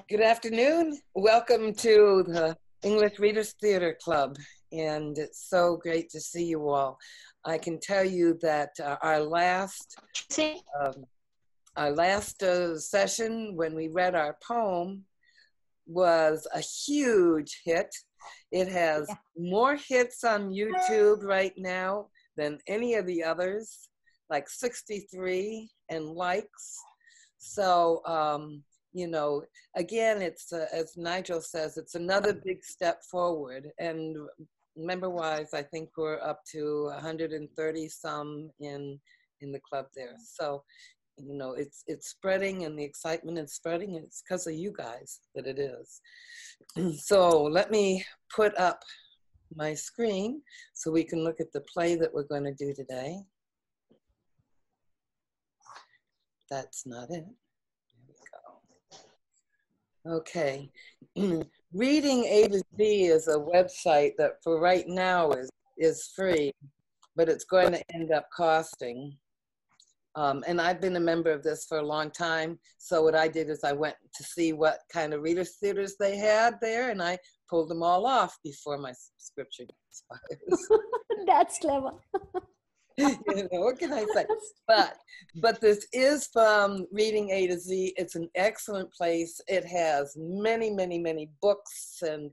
Good afternoon. Welcome to the English Readers Theater Club, and it's so great to see you all. I can tell you that our last session when we read our poem was a huge hit. It has more hits on YouTube right now than any of the others, like 63 and likes. So, you know, again, it's as Nigel says, it's another big step forward. And member-wise, I think we're up to 130 some in the club there. So, you know, it's spreading, and the excitement is spreading, and it's because of you guys that it is. So let me put up my screen so we can look at the play that we're going to do today. That's not it. Okay, Reading A to Z is a website that for right now is free, but it's going to end up costing. And I've been a member of this for a long time. So what I did is I went to see what kind of readers theaters they had there, and I pulled them all off before my subscription expires. That's clever. You know, what can I say? But this is from Reading A to Z. It's an excellent place. It has many, many, many books and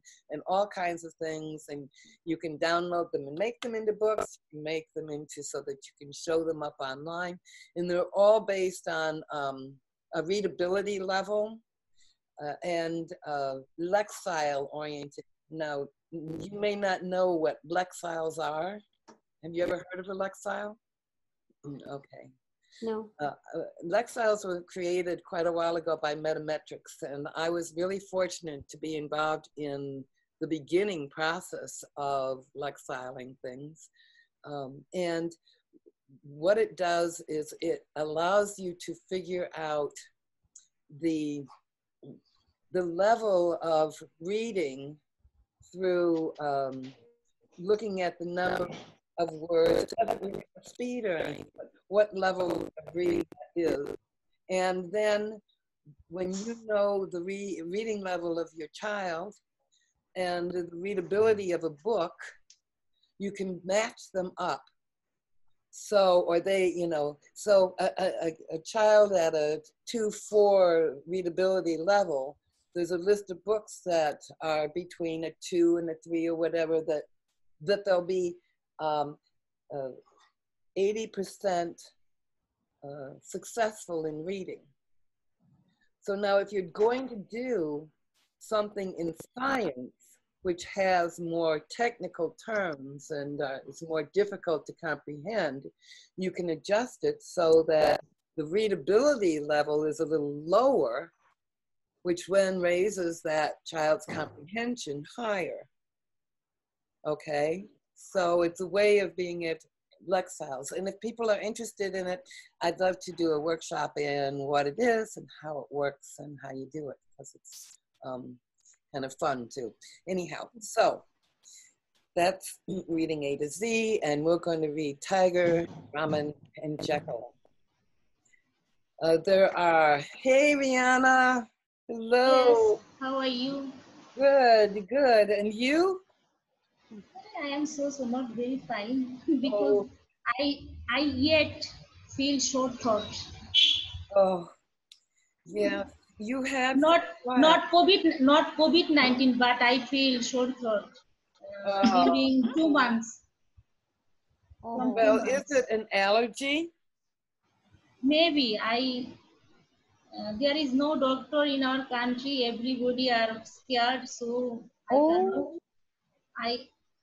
all kinds of things, and you can download them and make them into books. You can make them into so that you can show them up online, and they're all based on a readability level and lexile oriented. Now, you may not know what lexiles are. Have you ever heard of a lexile? Okay. No. Lexiles were created quite a while ago by Metametrics, and I was really fortunate to be involved in the beginning process of lexiling things. And what it does is it allows you to figure out the level of reading through looking at the number of words, speed, or what level of reading that is. And then when you know the reading level of your child and the readability of a book, you can match them up. So, or they, you know, so a child at a 2-4 readability level, there's a list of books that are between a 2 and a 3 or whatever that they'll be 80% successful in reading. So now if you're going to do something in science, which has more technical terms and is more difficult to comprehend, you can adjust it so that the readability level is a little lower, which then raises that child's comprehension higher. Okay? So it's a way of being at lexiles. And if people are interested in it, I'd love to do a workshop in what it is and how it works and how you do it, because it's kind of fun too. Anyhow, so that's Reading A to Z, and we're going to read Tiger, Brahman, and Jackal. There are, hey Rihanna, hello. Yes, how are you? Good, good. And you? I am so not very fine because I yet feel short thought. Oh, yeah. You have not COVID-19, but I feel short thought during 2 months. Well, is it an allergy? Maybe there is no doctor in our country. Everybody are scared, so I cannot.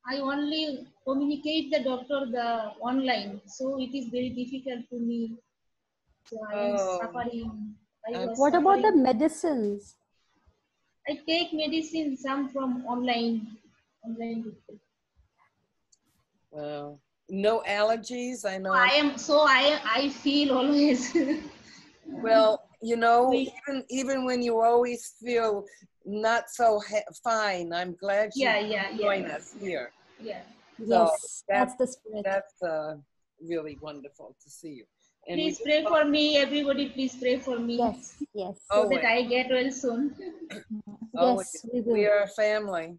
I only communicate the doctor online, so it is very difficult to me. So I am suffering. What about the medicines? I take medicine, some from online. Well, no allergies, I know. I feel always. Well, you know, even when you always feel not so fine, I'm glad you join us here. Yeah. So yes, that's the spirit. That's really wonderful to see you. And Please pray for me, everybody. Please pray for me Yes, yes, so that always, I get well soon. always, yes, we we will. are a family.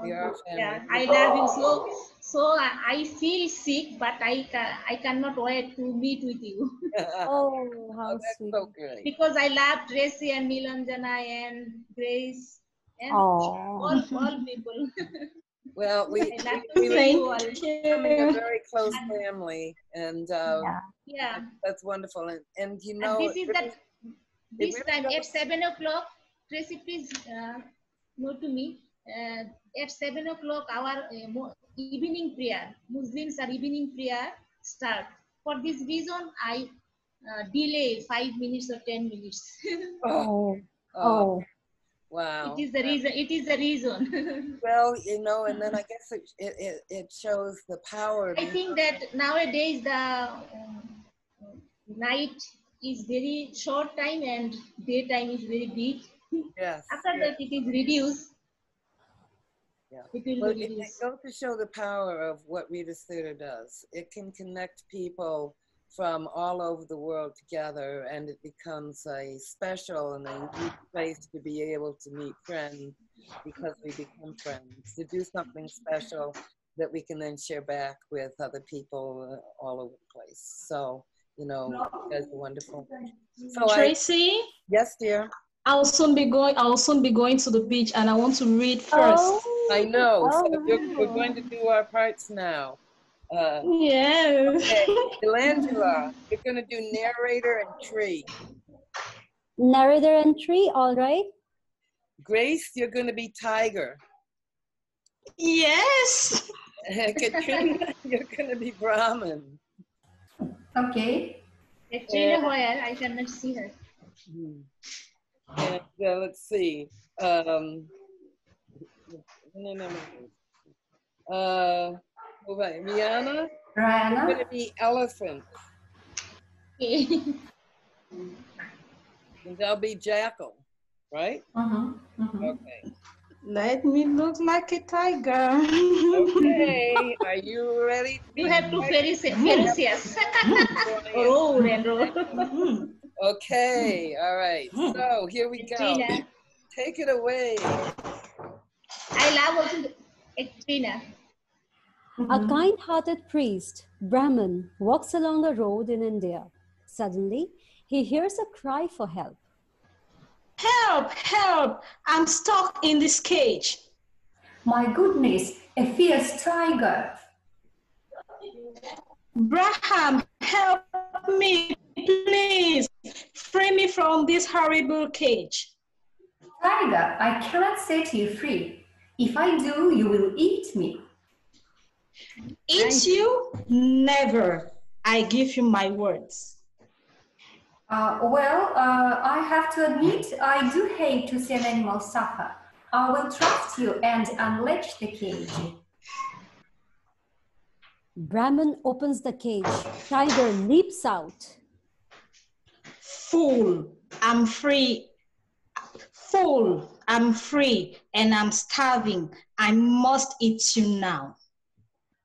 We are a Yeah, family. I love you so. So I feel sick, but I cannot wait to meet with you Oh, Oh, how that's sweet. so great. because I love Tracy and Nilanjana and Grace and Oh, all people. Well, we I love to we were see you Thank all. becoming a you. very close And, family, and yeah. yeah, that's wonderful. And you and know, this is that it this really time at goes. 7 o'clock. Tracy, please note to me. At 7 o'clock, our evening prayer, Muslims are evening prayer start. For this reason, I delay 5 minutes or 10 minutes. Oh, Oh, oh, oh, It wow. is the reason. It is the reason. Well, you know, and then I guess it shows the power I behind. think that nowadays the night is very short time and daytime is very big. Yes. After Yeah. that, it is reduced. Yeah. It will Well, be it reduced. goes to show the power of what Rita's theater does. It can connect people from all over the world together, and it becomes a special and a unique place to be able to meet friends because we become friends, to do something special that we can then share back with other people all over the place. So, you know, you guys are wonderful. So Tracy, yes, dear. I'll soon be going to the beach and I want to read first. oh, I know. So we're going to oh. do our parts now. Yes. Okay, Elangela, you're going to do narrator and tree. Narrator entry, all right. Grace, you're going to be tiger. Yes. Katrina, you're going to be Brahman. Okay. Katrina, where I cannot see her. And let's see. Rihanna, you're going to Rihanna. be elephant. Okay. And I'll be Jackal, right? Mm-hmm. Okay. Let me look like a tiger. Okay, are you ready to You be have to tiger? ferocious. Roar and roar. Okay, all right. So here we go. Katrina. Take it away. I love also Katrina. A kind-hearted priest, Brahman, walks along a road in India. Suddenly, he hears a cry for help. Help, help. I'm stuck in this cage. My goodness, a fierce tiger. Braham, help me, please. Free me from this horrible cage. Tiger, I cannot set you free. If I do, you will eat me. Eat you? Never. I give you my words. I have to admit, I do hate to see an animal suffer. I will trust you and unlatch the cage. Brahman opens the cage. Tiger leaps out. Fool, I'm free. Fool, I'm free and I'm starving. I must eat you now.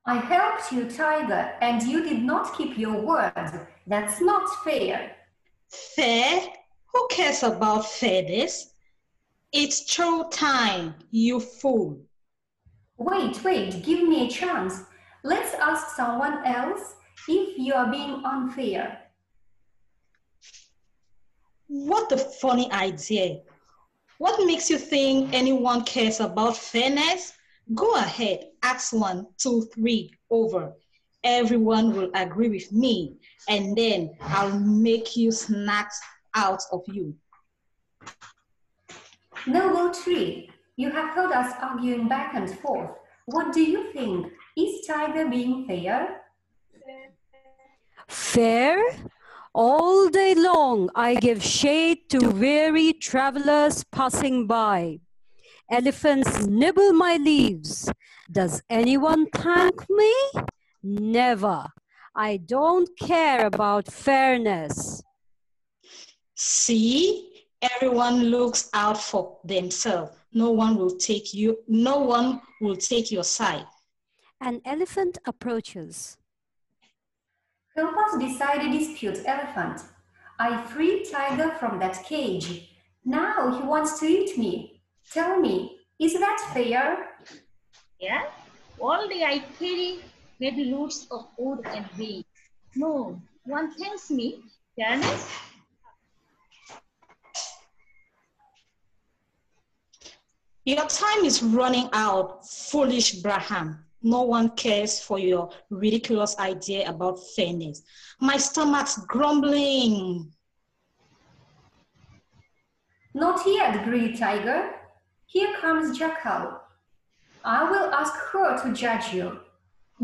I helped you, Tiger, and you did not keep your word. That's not fair. Fair? Who cares about fairness? It's show time, you fool. Wait, give me a chance. Let's ask someone else if you are being unfair. What a funny idea. What makes you think anyone cares about fairness? Go ahead, ask 1, 2, 3 over. Everyone will agree with me, and then I'll make you snacks out of you. Noble Tree, you have heard us arguing back and forth. What do you think? Is Tiger being fair? Fair? All day long, I give shade to weary travelers passing by. Elephants nibble my leaves. Does anyone thank me? Never. I don't care about fairness. See, everyone looks out for themselves. No one will take your side. An elephant approaches. Help us decide a dispute, elephant. I freed tiger from that cage. Now he wants to eat me. Tell me, is that fair? Yeah? All day I carry maybe loads of wood and hay. No, one thanks me. Fairness? Your time is running out, foolish Braham. No one cares for your ridiculous idea about fairness. My stomach's grumbling. Not yet, greedy tiger. Here comes Jackal. I will ask her to judge you.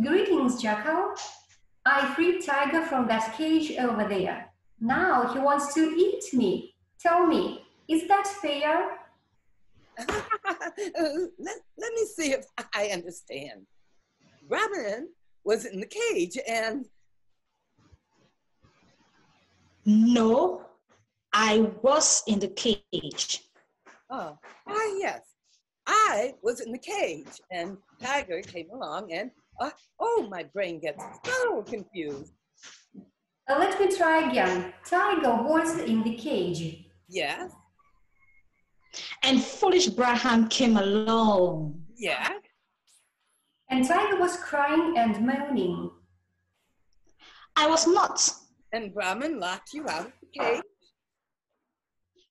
Greetings, Jackal. I freed tiger from that cage over there. Now he wants to eat me. Tell me, is that fair? Let me see if I understand. Brahman was in the cage and... No, I was in the cage. Oh, yes. I was in the cage and Tiger came along and, oh, my brain gets so confused. Let me try again. Tiger was in the cage. Yes. And foolish Braham came along. Yeah. And Tiger was crying and moaning. I was not. And Brahman locked you out of the cage?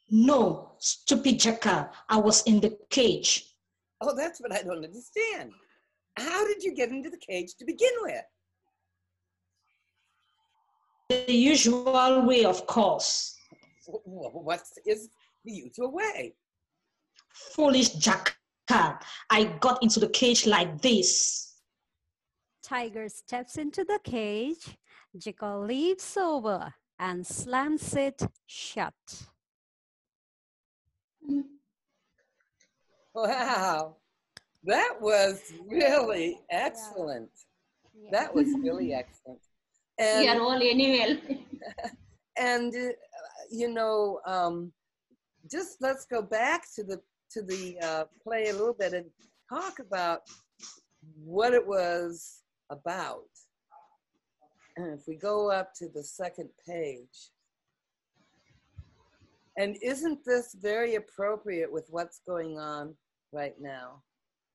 No, stupid Jackal, I was in the cage. Oh, that's what I don't understand. How did you get into the cage to begin with? The usual way, of course. What is the usual way? Foolish Jackal, I got into the cage like this. Tiger steps into the cage. Jackal leaps over and slams it shut. Wow, that was really excellent. Yeah. That was really excellent. And, We are all animal. and you know, just let's go back to the play a little bit and talk about what it was about. And if we go up to the second page, and isn't this very appropriate with what's going on right now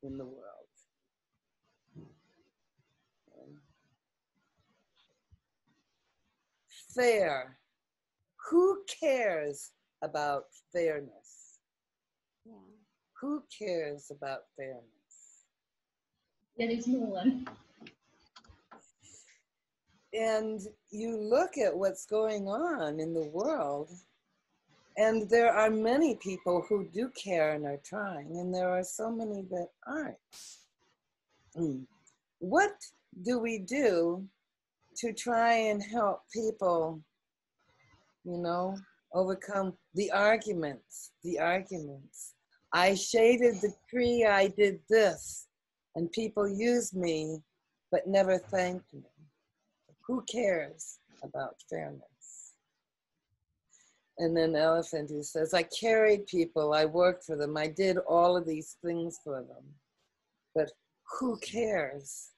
in the world? Fair. Who cares about fairness? Yeah. Who cares about fairness? There is no one. And you look at what's going on in the world, and there are many people who do care and are trying, and there are so many that aren't. What do we do to try and help people, you know, overcome the arguments? I shaded the tree, I did this, and people used me, but never thanked me. Who cares about fairness? And then Elephant, who says, I carried people, I worked for them, I did all of these things for them. But who cares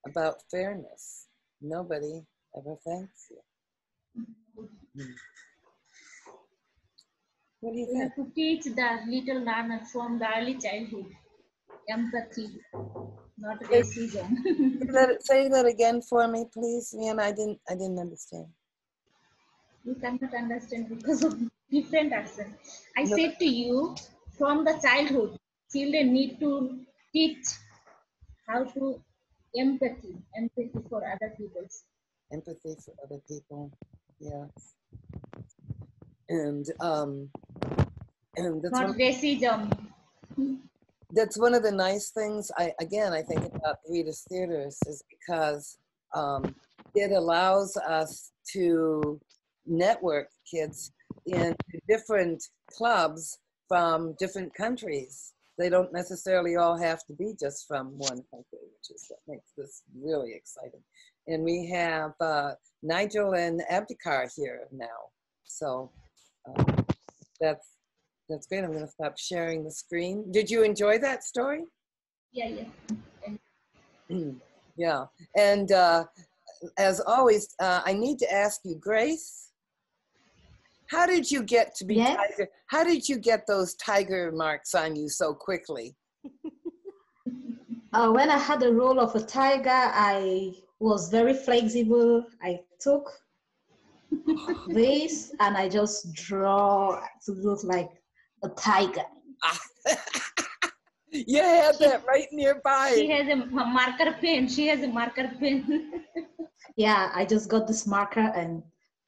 about fairness? Nobody ever thanks you. What do you We think? have to teach the little learner from the early childhood. Empathy, not racism. Say that again for me, please, Ian. I didn't understand. You cannot understand because of different accent. I No. said to you, from the childhood, children need to teach how to empathy for other people. Empathy for other people, yeah. And Not racism. that's one of the nice things I think about Reader's Theaters is because it allows us to network kids in different clubs from different countries. They don't necessarily all have to be just from one country, which is what makes this really exciting. And we have Nigel and Abdikar here now. So that's great. I'm going to stop sharing the screen. Did you enjoy that story? Yeah. Yeah. And as always, I need to ask you, Grace, how did you get to be Yes. tiger? How did you get those tiger marks on you so quickly? When I had the role of a tiger, I was very flexible. I took this and I just draw to look like a tiger. You had that right nearby. She has a marker pen. She has a marker pen. Yeah, I just got this marker and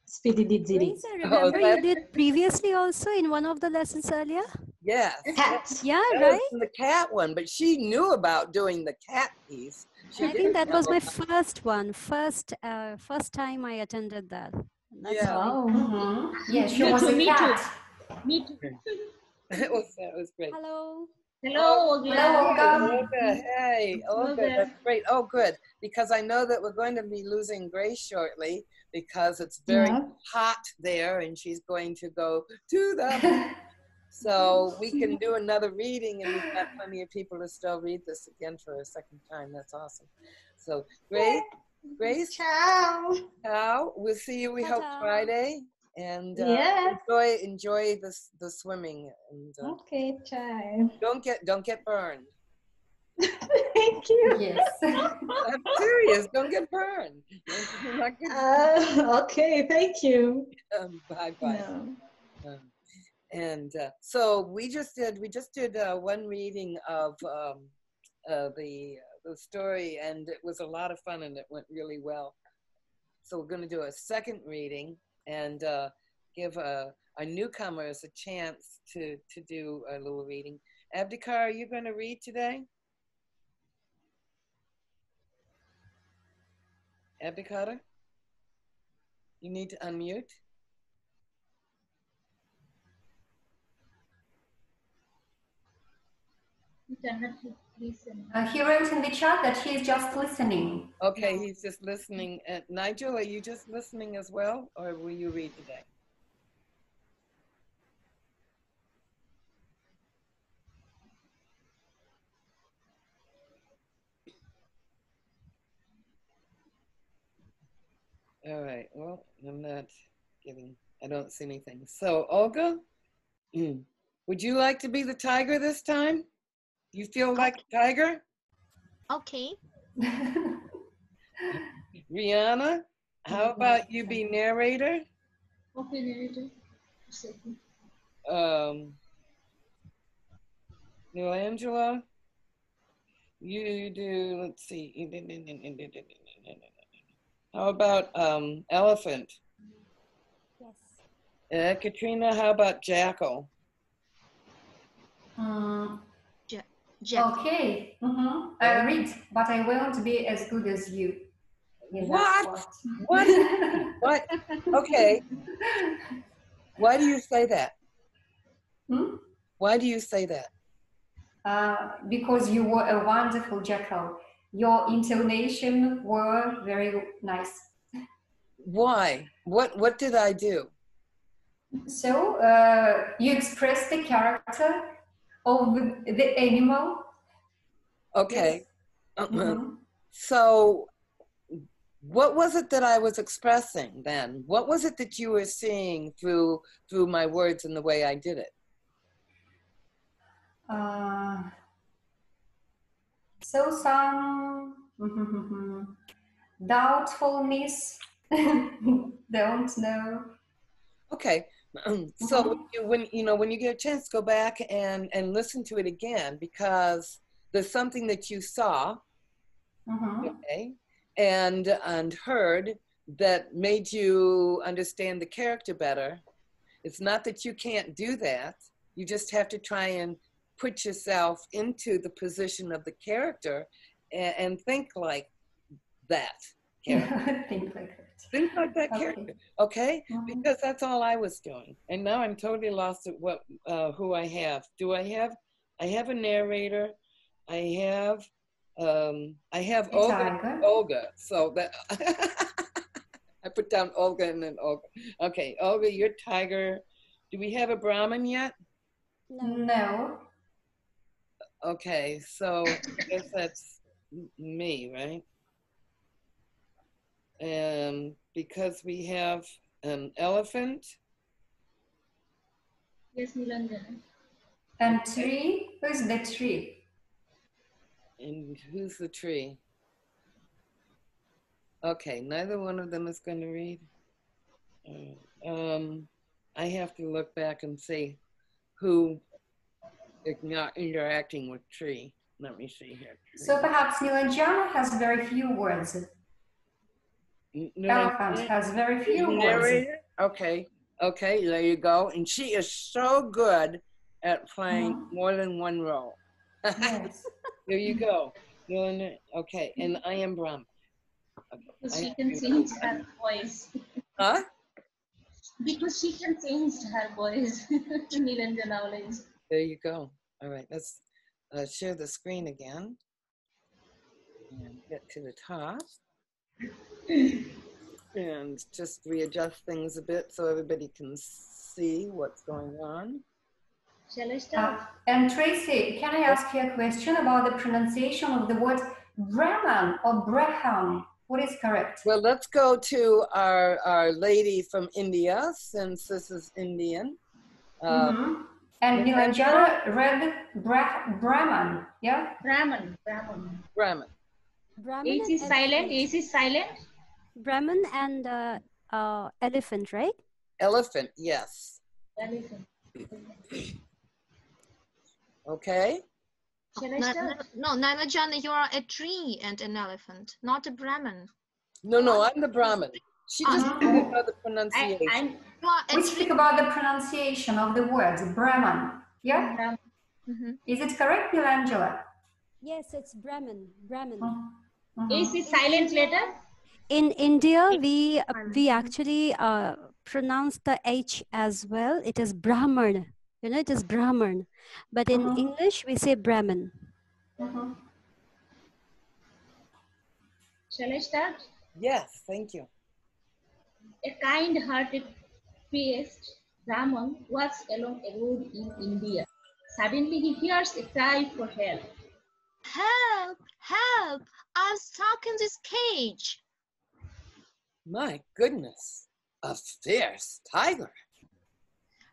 speedily did it. Grace, I remember that- you did previously also in one of the lessons earlier. Yes. Cat. Yeah, That right? was in the cat one, but she knew about doing the cat piece. She I think didn't that know was my about- first one, first time I attended that. That's Yeah. how I- Oh. Yes, she Me was too, a me cat. Me too. That was great. Hello. Hello, Hello, Olga. Olga. Olga, hey, Olga, there. that's great. Oh, good, because I know that we're going to be losing Grace shortly because it's very Yeah. hot there and she's going to go to the, so we can do another reading and we've got plenty of people to still read this again for a second time. That's awesome. So Grace, Ciao. ciao. We'll see you, we hope, Ta-ta. Friday. And Yeah. enjoy the swimming and Okay, ciao. don't get burned. Thank you. Yes. I'm serious. Don't get burned. You're not Okay, thank you. bye. No. And so we just did one reading of the story, and it was a lot of fun, and it went really well. So we're going to do a second reading and give our newcomers a chance to do a little reading. Abdikar, are you going to read today? Abdikar, you need to unmute. You cannot listen. He wrote in the chat that he is just listening. Okay, he's just listening. Nigel, are you just listening as well, or will you read today? All right, well, I don't see anything. So, Olga, would you like to be the tiger this time? You feel like a tiger? Okay. Rihanna, how about you be narrator? Okay, narrator. Second. New Angela, you do, let's see. How about elephant? Yes. Katrina, how about jackal? Jackal. Okay. I read, but I won't be as good as you. in that What? part. What? Okay. Why do you say that? Hmm? Why do you say that? Because you were a wonderful jackal. Your intonation were very nice. Why? What did I do? So you expressed the character of the animal. Okay. Mhm. So what was it that I was expressing then? What was it that you were seeing through my words and the way I did it? So some doubtfulness, don't know. Okay. So when you get a chance, go back and listen to it again, because there's something that you saw, okay, and heard that made you understand the character better. It's not that you can't do that. You just have to try and put yourself into the position of the character and think like that character. Think like that character, okay? Because that's all I was doing. And now I'm totally lost at who I have. I have a narrator. I have Olga. So that I put down Olga and then Olga. Okay, Olga, you're tiger. Do we have a Brahman yet? No. Okay, so I guess that's me, right? Because we have an elephant. Yes, Nilanjana. And tree, who is the tree? And who's the tree? Okay, neither one of them is going to read. I have to look back and see who is not interacting with tree. Let me see here. So perhaps Nilanjana has very few words. Elephant has very few words. Okay, okay, there you go. And she is so good at playing more than one role. Yes. There you go. Okay, and I am Brahman. Okay. Because she can change her voice. Huh? Because she can change her voice. Nilanjana always. There you go. All right, let's share the screen again and get to the top. And just readjust things a bit so everybody can see what's going on. Shall I start? And Tracy, can I ask you a question about the pronunciation of the word Brahman or Brahman? What is correct? Well, let's go to our lady from India, since this is Indian. And Nilanjana read Brahman, yeah? Brahman. Brahman H is silent. H is silent. Brahman and elephant, right? Elephant, yes. Elephant. Okay. Shall I start? No, Nilanjana, you are a tree and an elephant, not a Brahman. No, I'm the Brahman. She just spoke about the pronunciation. We speak about the pronunciation of the words Brahman, yeah? Is it correct, Nilanjana? Yes, it's Brahman. H is silent letter. In India, we actually pronounce the H as well. It is Brahman. You know, it is Brahman. But in English, we say Brahman. Shall I start? Yes, thank you. A kind-hearted priest, Brahman, walks along a road in India. Suddenly he hears a cry for help. Help! Help! I'm stuck in this cage. My goodness, a fierce tiger.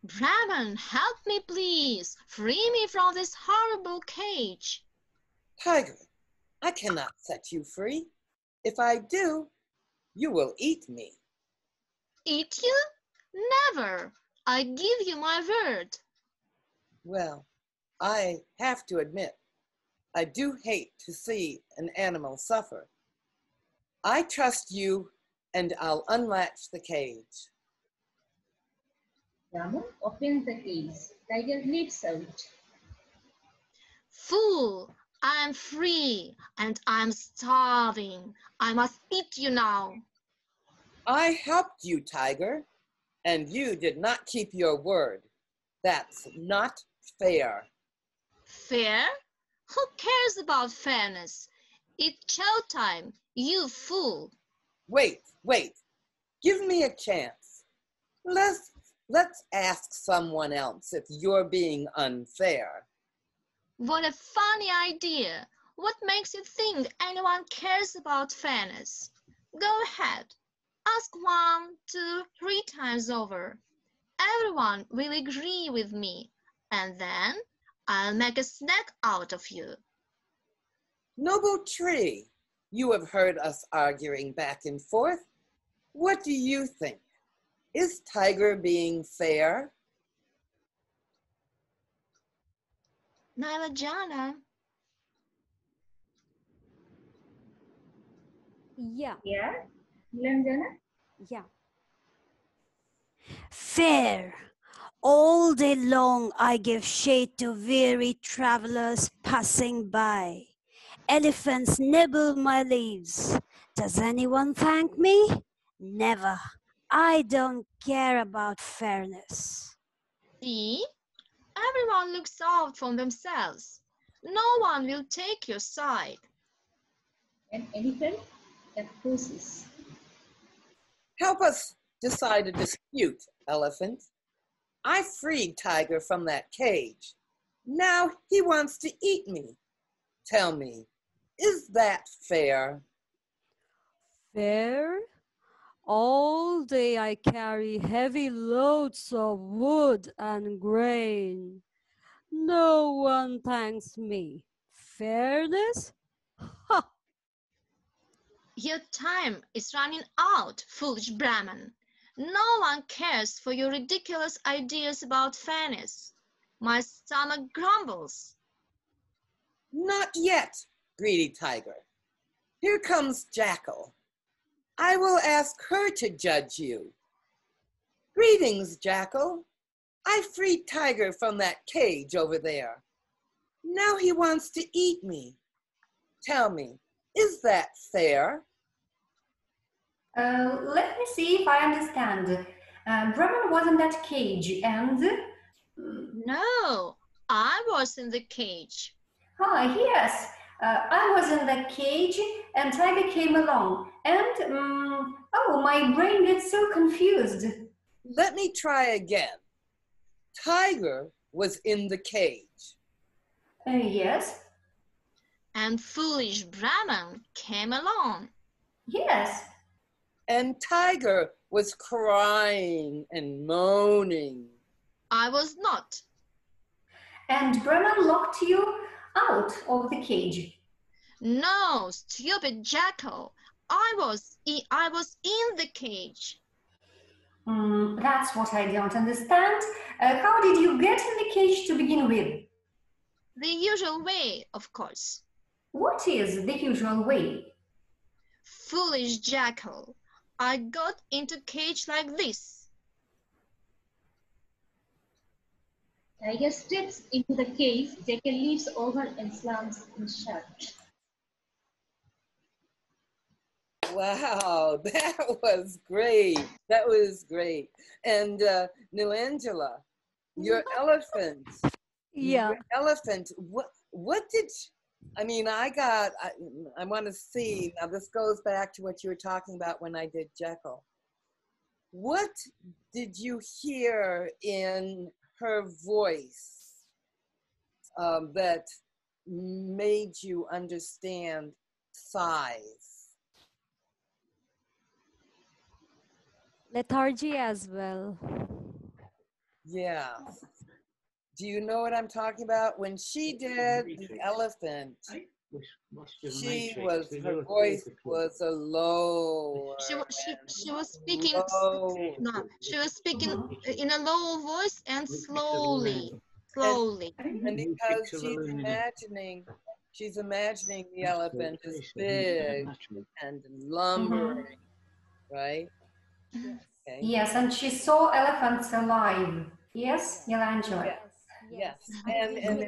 Brahman, help me please. Free me from this horrible cage. Tiger, I cannot set you free. If I do, you will eat me. Eat you? Never. I give you my word. Well, I have to admit, I do hate to see an animal suffer. I trust you, and I'll unlatch the cage. Brahman opens the cage. Tiger leaps out. Fool, I'm free and I'm starving. I must eat you now. I helped you, Tiger, and you did not keep your word. That's not fair. Fair? Who cares about fairness? It's showtime, you fool. Wait. Give me a chance. Let's ask someone else if you're being unfair. What a funny idea. What makes you think anyone cares about fairness? Go ahead. Ask 1, 2, 3 times over. Everyone will agree with me, and then I'll make a snack out of you. Noble tree, you have heard us arguing back and forth. What do you think? Is Tiger being fair? Nilanjana. Yeah. Yeah, Nilanjana? Yeah. Fair. All day long I give shade to weary travelers passing by. Elephants nibble my leaves. Does anyone thank me? Never. I don't care about fairness. See? Everyone looks out for themselves. No one will take your side. An elephant opposes. Help us decide a dispute, elephant. I freed Tiger from that cage. Now he wants to eat me. Tell me, is that fair? Fair? All day I carry heavy loads of wood and grain. No one thanks me. Fairness? Ha! Your time is running out, foolish Brahman. No one cares for your ridiculous ideas about fairness. My stomach grumbles. Not yet, greedy tiger. Here comes Jackal. I will ask her to judge you. Greetings, Jackal. I freed Tiger from that cage over there. Now he wants to eat me. Tell me, is that fair? Let me see if I understand. Brahman was in that cage and... No, I was in the cage. Yes, I was in the cage and Tiger came along. And, oh, my brain gets so confused. Let me try again. Tiger was in the cage. Yes, And foolish Brahman came along. yes. And Tiger was crying and moaning. I was not. And Brahman locked you out of the cage. No, stupid Jackal. I was in the cage. That's what I don't understand. How did you get in the cage to begin with? The usual way, of course. What is the usual way? Foolish Jackal. I got into cage like this. Tiger steps into the cage, Jackal leaps over and slams him shut. Wow, that was great. That was great. And Nilangela, your elephant. Yeah. Your elephant. What did? I mean, I want to see. Now this goes back to what you were talking about when I did Jekyll. What did you hear in her voice that made you understand size? Lethargy as well. Yeah. Do you know what I'm talking about? When she did the elephant, her voice was a low. She was speaking. Low. No, she was speaking in a low voice and slowly. And because she's imagining the elephant as big and lumbering, right? Okay. Yes, and she saw elephants alive. Yes, Yolanda. Yes. And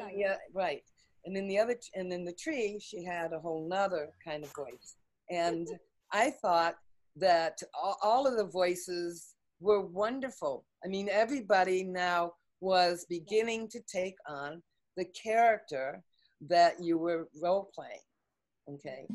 right. And in the tree, she had a whole nother kind of voice. And I thought that all of the voices were wonderful. I mean, everybody now was beginning to take on the character that you were role playing. Okay.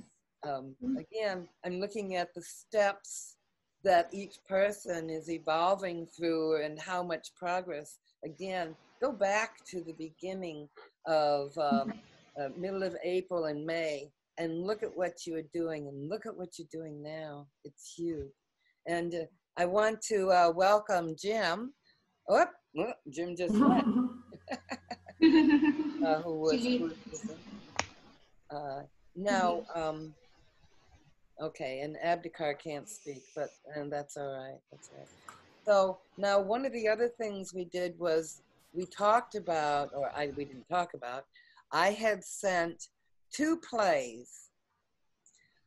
Again, I'm looking at the steps that each person is evolving through and how much progress. Again, go back to the beginning of middle of April and May and look at what you were doing and look at what you're doing now. It's huge. And I want to welcome Jim. Oh, Jim just left. Now, okay, and Abdikar can't speak, and that's all right. That's all right. So now one of the other things we did was we talked about, we didn't talk about, I had sent 2 plays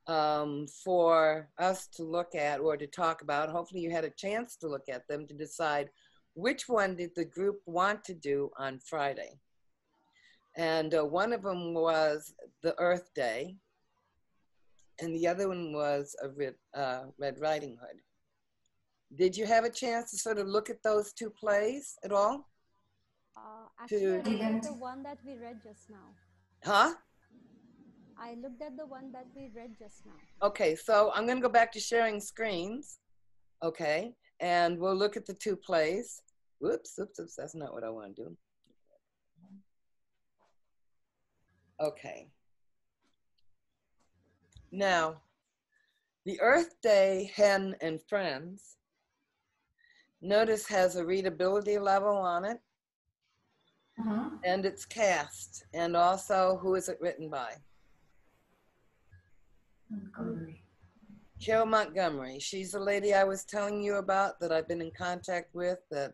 for us to look at or to talk about. Hopefully you had a chance to look at them to decide which one did the group want to do on Friday. And one of them was The Earth Day, and the other one was a Red Riding Hood. Did you have a chance to sort of look at those 2 plays at all? Actually, I looked at the one that we read just now. Huh? I looked at the one that we read just now. Okay, so I'm going to go back to sharing screens. Okay, and we'll look at the 2 plays. Whoops, that's not what I want to do. Okay. Now, The Earth Day Hen and Friends, notice has a readability level on it, and it's cast, and also who is it written by? Montgomery. Carol Montgomery. She's the lady I was telling you about that I've been in contact with that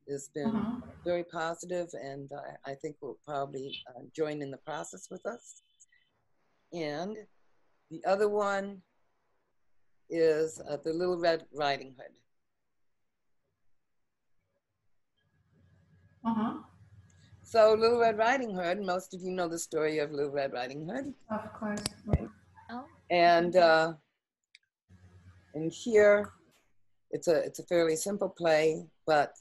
has been very positive, and I think will probably join in the process with us. And the other one is the Little Red Riding Hood. So Little Red Riding Hood, most of you know the story of Little Red Riding Hood. Of course. Oh. And here, it's a fairly simple play, but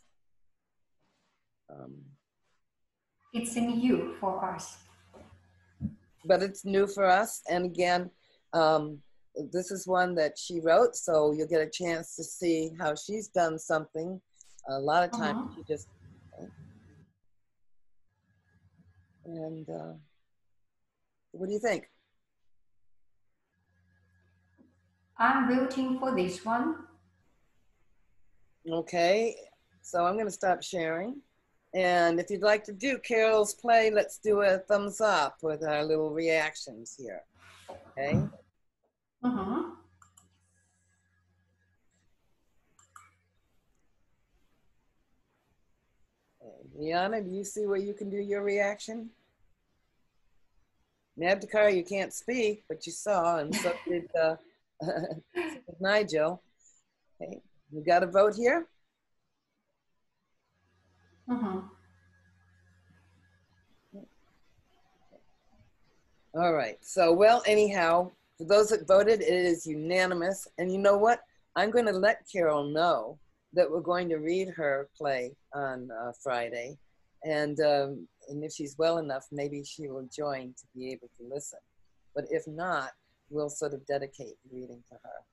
It's new for us. but it's new for us. And again, this is one that she wrote, so you'll get a chance to see how she's done something. A lot of times she just, and what do you think? I'm voting for this one. Okay, so I'm gonna stop sharing. And if you'd like to do Carol's play, let's do a thumbs up with our little reactions here, okay? Liana, do you see where you can do your reaction? Nabdakar, you can't speak, but you saw, and so did, so did Nigel. Okay, you got a vote here? All right, so well, anyhow, for those that voted, it is unanimous. And you know what? I'm going to let Carol know that we're going to read her play on Friday. And if she's well enough, maybe she will join to be able to listen. But if not, we'll sort of dedicate the reading to her.